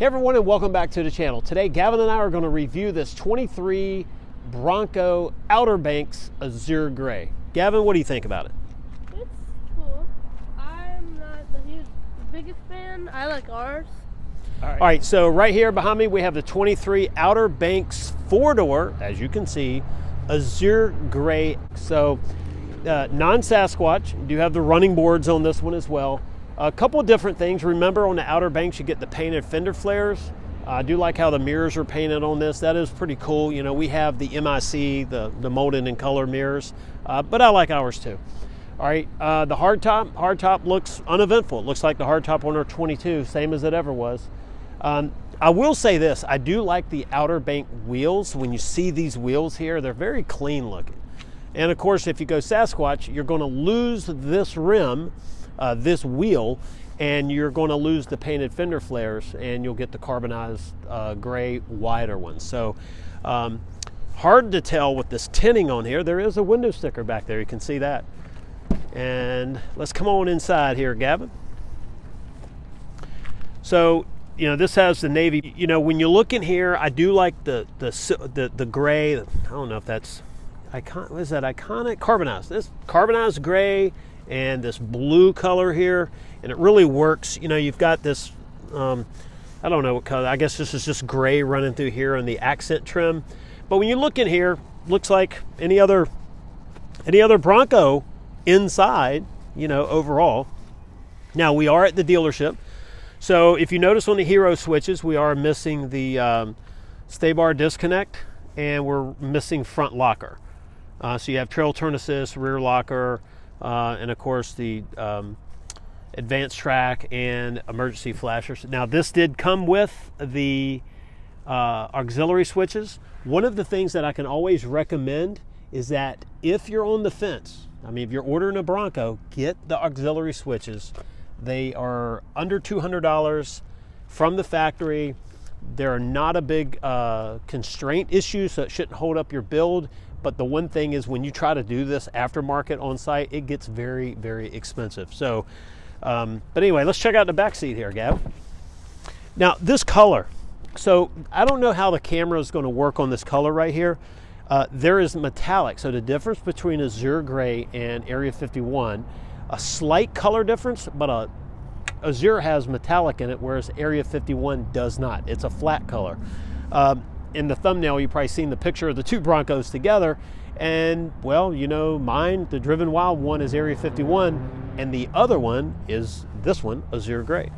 Hey everyone, and welcome back to the channel. Today Gavin and I are going to review this 23 Bronco Outer Banks Azure Gray. Gavin, what do you think about it? It's cool. I'm not the biggest fan. I like ours. All right, so right here behind me we have the 23 Outer Banks 4-door, as you can see, Azure Gray. So non-Sasquatch. You do have the running boards on this one as well. A couple of different things. Remember, on the Outer Banks you get the painted fender flares. I do like how the mirrors are painted on this. That is pretty cool. You know, we have the MIC, the molded in color mirrors, but I like ours too. All right, the hardtop looks uneventful. It looks like the hardtop on our 22, same as it ever was. I will say this, I do like the Outer Bank wheels. When you see these wheels here, they're very clean looking. And of course, if you go Sasquatch, you're going to lose this rim, this wheel, and you're going to lose the painted fender flares, and you'll get the carbonized gray wider ones. So hard to tell with this tinting on here. There is a window sticker back there, you can see that. And let's come on inside here, Gavin. So you know, this has the navy. You know, when you look in here, I do like the gray. I don't know if that's icon. What is that? Iconic carbonized. This carbonized gray and this blue color here, and it really works. You know, you've got this. I don't know what color. I guess this is just gray running through here on the accent trim. But when you look in here, looks like any other Bronco inside. You know, overall. Now we are at the dealership. So if you notice on the Hero switches, we are missing the stay bar disconnect, and we're missing front locker. So you have trail turn assist, rear locker, and of course the advanced track and emergency flashers. Now this did come with the auxiliary switches. One of the things that I can always recommend is that if you're on the fence, I mean if you're ordering a Bronco, get the auxiliary switches. They are under $200 from the factory. They're not a big constraint issue, so it shouldn't hold up your build. But the one thing is, when you try to do this aftermarket on site, it gets very, very expensive. So, but anyway, let's check out the back seat here, Gav. Now, this color. So I don't know how the camera is going to work on this color right here. There is metallic. So the difference between Azure Gray and Area 51, a slight color difference, but Azure has metallic in it, whereas Area 51 does not. It's a flat color. In the thumbnail, you've probably seen the picture of the two Broncos together, and well, you know, mine, the Driven Wild one, is Area 51, and the other one is this one, Azure Gray.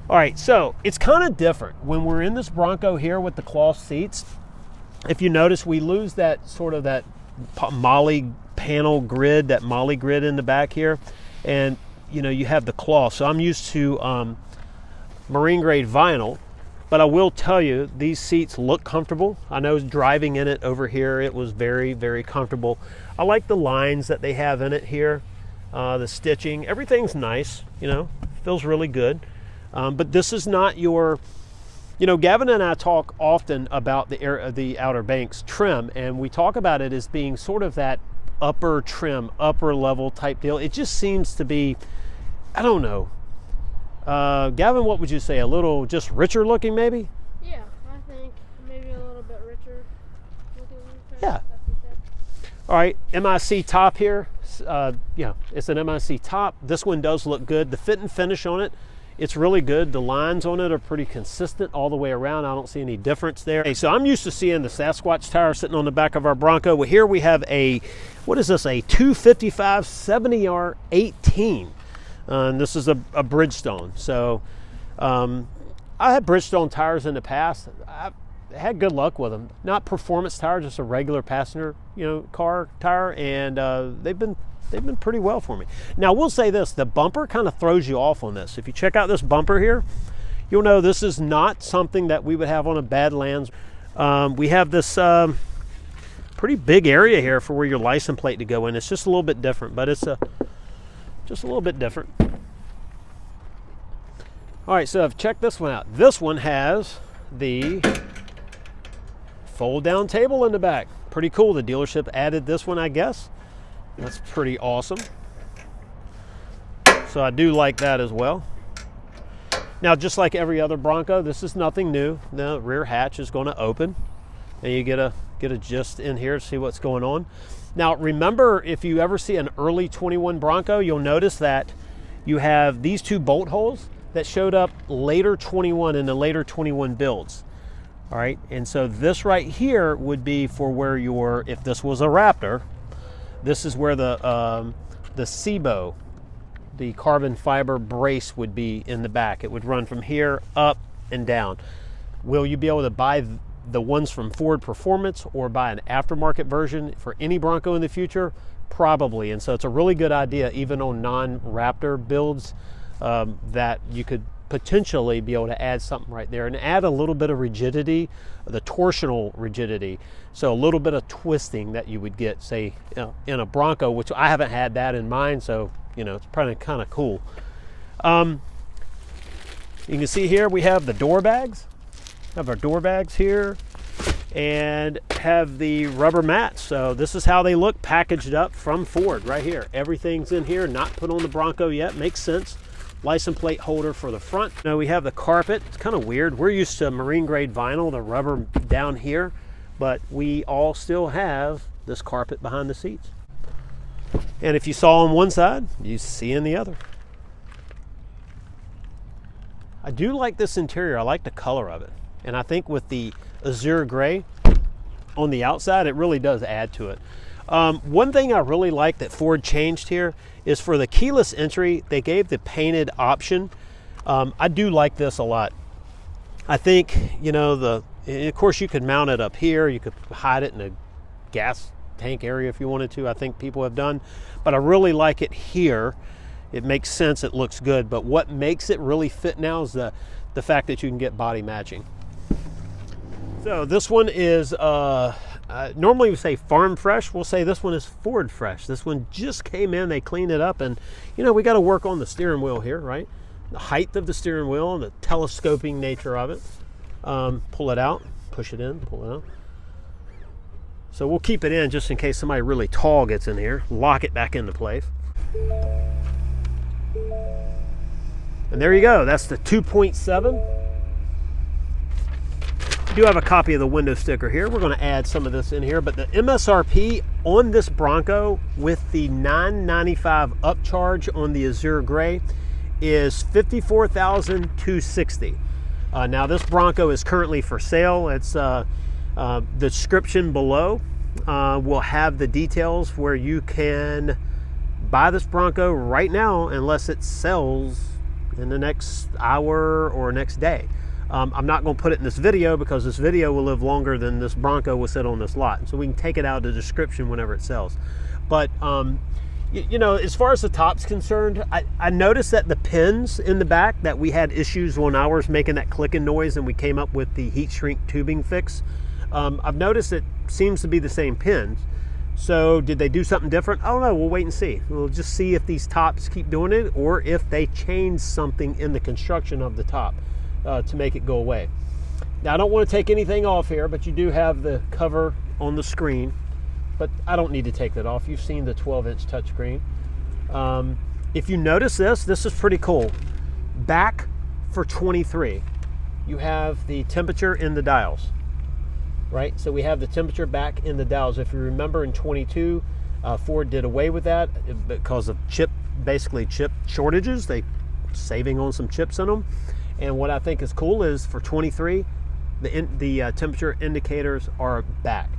All right, so it's kind of different when we're in this Bronco here with the cloth seats. If you notice, we lose that sort of that moly panel grid, that moly grid in the back here, and you know, you have the cloth. So I'm used to marine grade vinyl, but I will tell you, these seats look comfortable. I know driving in it over here, it was very, very comfortable. I like the lines that they have in it here, the stitching, everything's nice, you know, feels really good. But this is not your, you know, Gavin and I talk often about the Outer Banks trim, and we talk about it as being sort of that upper trim, upper level type deal. It just seems to be, I don't know. Gavin, what would you say? A little just richer looking, maybe? Yeah, I think maybe a little bit richer looking. Yeah. All right, MIC top here. Yeah, it's an MIC top. This one does look good. The fit and finish on it, it's really good. The lines on it are pretty consistent all the way around. I don't see any difference there. Okay, so I'm used to seeing the Sasquatch tire sitting on the back of our Bronco. Well, here we have a, what is this, a 255 70R 18. And this is a Bridgestone. So I had Bridgestone tires in the past. I've had good luck with them. Not performance tires, just a regular passenger, you know, car tire, and they've been pretty well for me. Now, we'll say this, the bumper kind of throws you off on this. If you check out this bumper here, you'll know this is not something that we would have on a Badlands. We have this pretty big area here for where your license plate to go in. It's just a little bit different, but it's just a little bit different. All right, so I've checked this one out. This one has the fold down table in the back. Pretty cool. The dealership added this one, I guess. That's pretty awesome. So I do like that as well. Now, just like every other Bronco, this is nothing new. The rear hatch is going to open, and you get a gist in here to see what's going on. Now, remember, if you ever see an early 21 Bronco, you'll notice that you have these two bolt holes that showed up later 21 in the later 21 builds. All right, and so this right here would be for where if this was a Raptor, this is where the SIBO, the carbon fiber brace, would be in the back. It would run from here up and down. Will you be able to buy the ones from Ford Performance or buy an aftermarket version for any Bronco in the future? Probably. And so it's a really good idea, even on non-Raptor builds, that you could potentially be able to add something right there and add a little bit of rigidity, the torsional rigidity. So a little bit of twisting that you would get, say, in a Bronco, which I haven't had that in mine, so it's probably kind of cool. You can see here we have the door bags. Have our door bags here and have the rubber mats. So this is how they look packaged up from Ford right here. Everything's in here, not put on the Bronco yet. Makes sense. License plate holder for the front. Now we have the carpet. It's kind of weird. We're used to marine grade vinyl, the rubber down here, but we all still have this carpet behind the seats. And if you saw on one side, you see in the other. I do like this interior. I like the color of it. And I think with the Azure Gray on the outside, it really does add to it. One thing I really like that Ford changed here is for the keyless entry, they gave the painted option. I do like this a lot. I think, of course you could mount it up here. You could hide it in a gas tank area if you wanted to. I think people have done, but I really like it here. It makes sense. It looks good. But what makes it really fit now is the fact that you can get body matching. So this one is, normally we say farm fresh. We'll say this one is Ford fresh. This one just came in, they cleaned it up, and we got to work on the steering wheel here, right? The height of the steering wheel and the telescoping nature of it. Pull it out, push it in, pull it out. So we'll keep it in just in case somebody really tall gets in here. Lock it back into place. And there you go, that's the 2.7. I do have a copy of the window sticker here. We're going to add some of this in here, but the MSRP on this Bronco with the $995 upcharge on the Azure Gray is $54,260. Now this Bronco is currently for sale. It's the description below will have the details where you can buy this Bronco right now unless it sells in the next hour or next day. I'm not going to put it in this video because this video will live longer than this Bronco will sit on this lot. So we can take it out of the description whenever it sells. But, as far as the top's concerned, I noticed that the pins in the back that we had issues when I was making that clicking noise and we came up with the heat shrink tubing fix. I've noticed it seems to be the same pins. So did they do something different? I don't know. We'll wait and see. We'll just see if these tops keep doing it or if they change something in the construction of the top. To make it go away. Now I don't want to take anything off here, but you do have the cover on the screen, but I don't need to take that off. You've seen the 12-inch touchscreen. If you notice this is pretty cool. Back for 23, you have the temperature in the dials, right? So we have the temperature back in the dials. If you remember in 22, Ford did away with that because of chip shortages. They saving on some chips in them. And what I think is cool is for 23, the temperature indicators are back.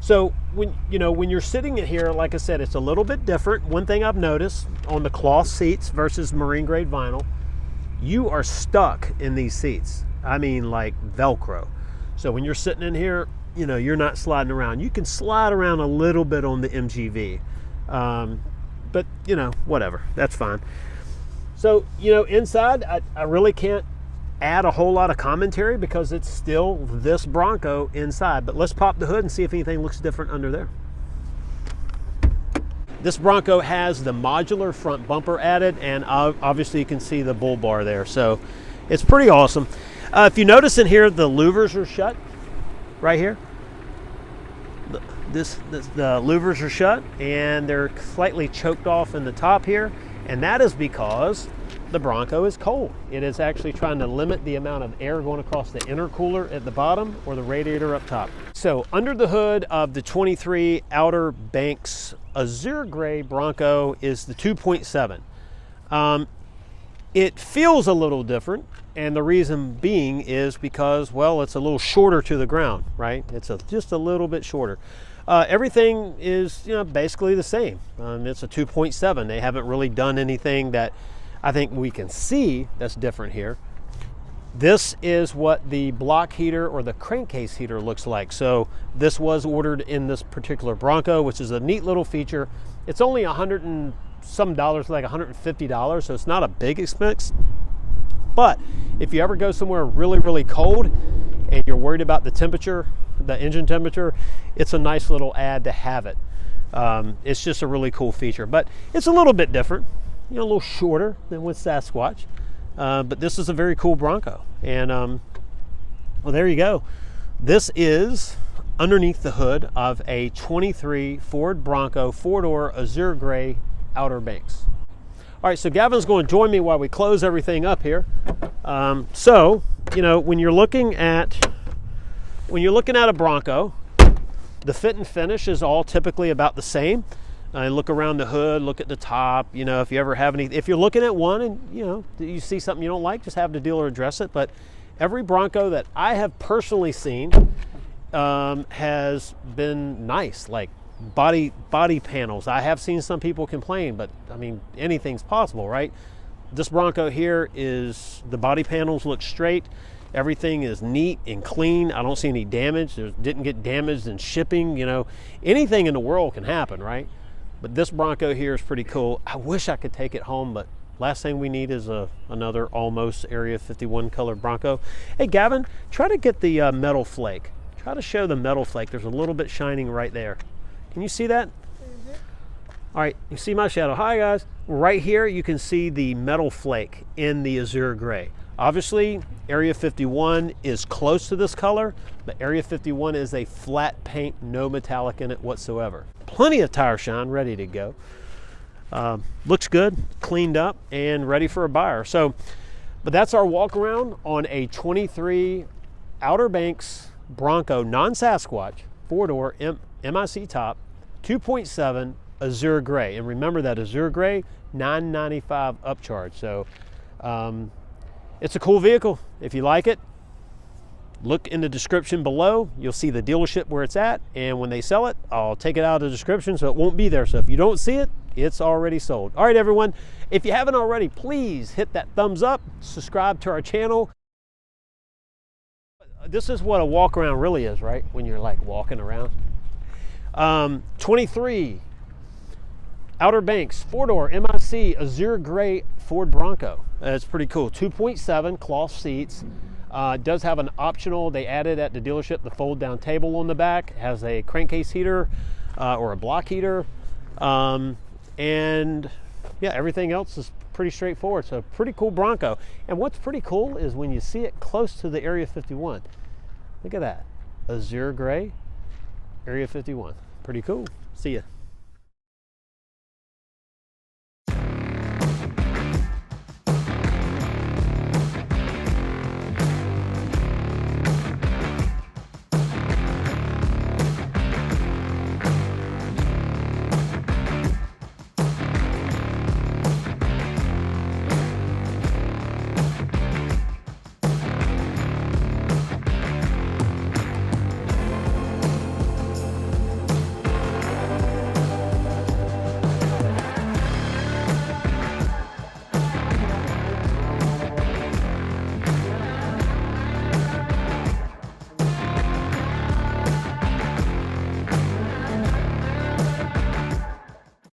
So when you're sitting in here, like I said, it's a little bit different. One thing I've noticed on the cloth seats versus marine grade vinyl, you are stuck in these seats. I mean, like Velcro. So when you're sitting in here, you're not sliding around. You can slide around a little bit on the MGV, but whatever, that's fine. So inside, I really can't add a whole lot of commentary because it's still this Bronco inside. But let's pop the hood and see if anything looks different under there. This Bronco has the modular front bumper added, and obviously you can see the bull bar there. So it's pretty awesome. If you notice in here, the louvers are shut right here. The louvers are shut and they're slightly choked off in the top here. And that is because the Bronco is cold. It is actually trying to limit the amount of air going across the intercooler at the bottom or the radiator up top. So under the hood of the 23 Outer Banks Azure Gray Bronco is the 2.7. It feels a little different, and the reason being is because, well, it's a little shorter to the ground, right? It's just a little bit shorter. Everything is, basically the same. It's a 2.7. They haven't really done anything that I think we can see that's different here. This is what the block heater or the crankcase heater looks like. So this was ordered in this particular Bronco, which is a neat little feature. It's only $100 and some dollars, like $150, so it's not a big expense. But if you ever go somewhere really, really cold and you're worried about the temperature, the engine temperature, it's a nice little add to have it. It's just a really cool feature, but it's a little bit different, a little shorter than with Sasquatch. But this is a very cool Bronco. And well, there you go. This is underneath the hood of a 23 Ford Bronco 4-door Azure Gray Outer Banks. All right, so Gavin's going to join me while we close everything up here. So, when you're looking at a Bronco, the fit and finish is all typically about the same. Look around the hood, look at the top. If you ever have if you're looking at one and you see something you don't like, just have the dealer address it. But every Bronco that I have personally seen has been nice, like body panels. I have seen some people complain, but I mean, anything's possible, right? This Bronco here is, the body panels look straight. Everything is neat and clean. I don't see any damage. Didn't get damaged in shipping. Anything in the world can happen, right? But this Bronco here is pretty cool. I wish I could take it home, but last thing we need is another almost Area 51 colored Bronco. Hey, Gavin, try to get the metal flake. Try to show the metal flake. There's a little bit shining right there. Can you see that? Mm-hmm. All right, you see my shadow. Hi, guys. Right here, you can see the metal flake in the Azure Gray. Obviously, Area 51 is close to this color, but Area 51 is a flat paint, no metallic in it whatsoever. Plenty of tire shine, ready to go. Looks good, cleaned up, and ready for a buyer. So, but that's our walk around on a 23 Outer Banks Bronco, non-Sasquatch, 4-door MIC top, 2.7 Azure Gray. And remember that Azure Gray, $995 upcharge. So, it's a cool vehicle. If you like it, look in the description below. You'll see the dealership where it's at, and when they sell it, I'll take it out of the description so it won't be there. So if you don't see it, it's already sold. All right, everyone, if you haven't already, please hit that thumbs up, subscribe to our channel. This is what a walk around really is, right? When you're like walking around. 23 Outer Banks 4-door MIC Azure Gray Ford Bronco. It's pretty cool. 2.7 cloth seats. Does have an optional, they added at the dealership, the fold down table on the back. It has a crankcase heater or a block heater. And yeah, everything else is pretty straightforward. So pretty cool Bronco. And what's pretty cool is when you see it close to the Area 51. Look at that. Azure Gray, Area 51. Pretty cool. See ya.